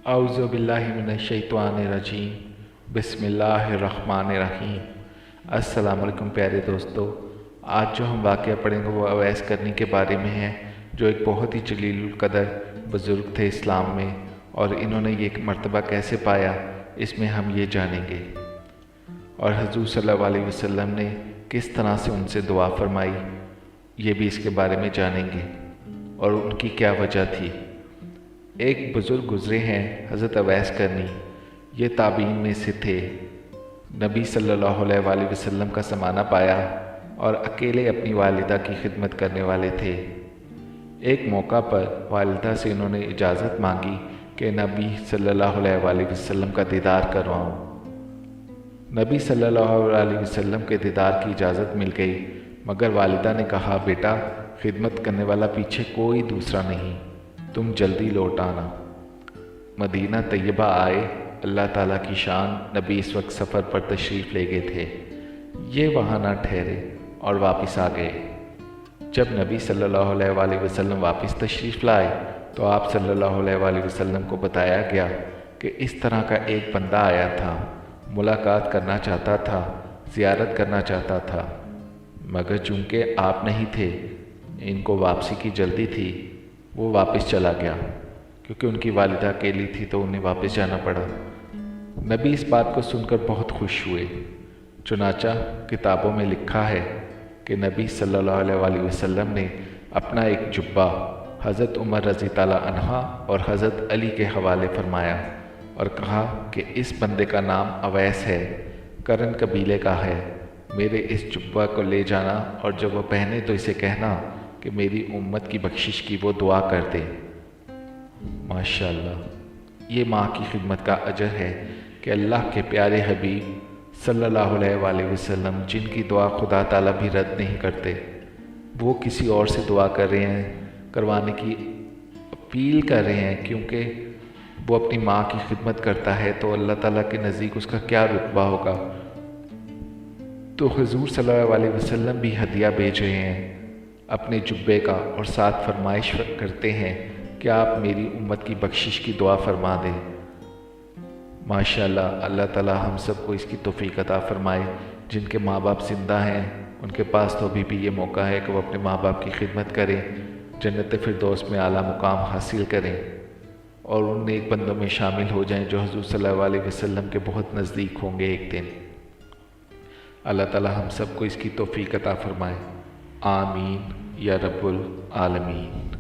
औज़ु बिल्लाहि मिनश्शैतानिर्रजीम बिस्मिल्लाहिर्रहमानिर्रहीम। अस्सलामु अलैकुम प्यारे दोस्तों, आज जो हम वाक़या पढ़ेंगे वो अवैस करनी के बारे में है, जो एक बहुत ही जलीलुल कदर बुज़ुर्ग थे इस्लाम में, और इन्होंने ये मर्तबा कैसे पाया इसमें हम ये जानेंगे। और हुज़ूर सल्लल्लाहु अलैहि वसल्लम ने किस तरह से उनसे दुआ फरमाई, ये भी इसके बारे में जानेंगे और उनकी क्या वजह थी। एक बुज़ुर्ग गुज़रे हैं हज़रत अवैस करनी, ये ताबीन में से थे। नबी सल्लल्लाहु अलैहि वसल्लम का ज़माना पाया और अकेले अपनी वालिदा की खिदमत करने वाले थे। एक मौका पर वालिदा से उन्होंने इजाज़त मांगी कि नबी सल्लल्लाहु अलैहि वसल्लम का दीदार करवाऊँ। नबी सल्लल्लाहु अलैहि वसल्लम के दीदार की इजाज़त मिल गई, मगर वालिदा ने कहा, बेटा, खिदमत करने वाला पीछे कोई दूसरा नहीं, तुम जल्दी लौट आना। मदीना तैयबा आए। अल्लाह ताला की शान, नबी इस वक्त सफ़र पर तशरीफ़ ले गए थे। ये वहाँ ना ठहरे और वापस आ गए। जब नबी सल्लल्लाहु अलैहि वसल्लम वापस तशरीफ़ लाए तो आप सल्लल्लाहु अलैहि वसल्लम को बताया गया कि इस तरह का एक बंदा आया था, मुलाकात करना चाहता था, ज़ियारत करना चाहता था, मगर चूँकि आप नहीं थे, इनको वापसी की जल्दी थी, वो वापस चला गया। क्योंकि उनकी वालिदा अकेली थी तो उन्हें वापस जाना पड़ा। नबी इस बात को सुनकर बहुत खुश हुए। चुनाचा किताबों में लिखा है कि नबी सल्लल्लाहु अलैहि वसल्लम ने अपना एक जुब्बा हज़रत उमर रज़ी ताला अन्हा और हज़रत अली के हवाले फरमाया और कहा कि इस बंदे का नाम अवैस है, करन कबीले का है। मेरे इस जुब्बा को ले जाना और जब वो पहने तो इसे कहना कि मेरी उम्मत की बख्शिश की वो दुआ कर दे। माशाअल्लाह, ये माँ की खिदमत का अजर है कि अल्लाह के प्यारे हबीब सल्लल्लाहु अलैहि वसल्लम, जिनकी दुआ खुदा ताला भी रद्द नहीं करते, वो किसी और से दुआ कर रहे हैं, करवाने की अपील कर रहे हैं, क्योंकि वो अपनी माँ की खिदमत करता है तो अल्लाह ताला के नज़दीक उसका क्या रुतबा होगा। तो हुज़ूर सल्लल्लाहु अलैहि वसल्लम भी हदिया भेज रहे हैं अपने जुब्बे का, और साथ फरमाइश करते हैं कि आप मेरी उम्मत की बख्शिश की दुआ फरमा दें। माशाअल्लाह, अल्लाह ताला हम सबको इसकी तौफीक अता फरमाए। जिनके माँ बाप ज़िंदा हैं उनके पास तो अभी भी ये मौका है कि वो अपने माँ बाप की खिदमत करें, जन्नत फिरदौस में आला मुकाम हासिल करें और उन नेक बंदों में शामिल हो जाएं जो हुज़ूर सल्लल्लाहु अलैहि वसल्लम के बहुत नज़दीक होंगे एक दिन। अल्लाह ताला हम सबको इसकी तौफीक अता फरमाए। आमीन या रब्बुल आलमीन।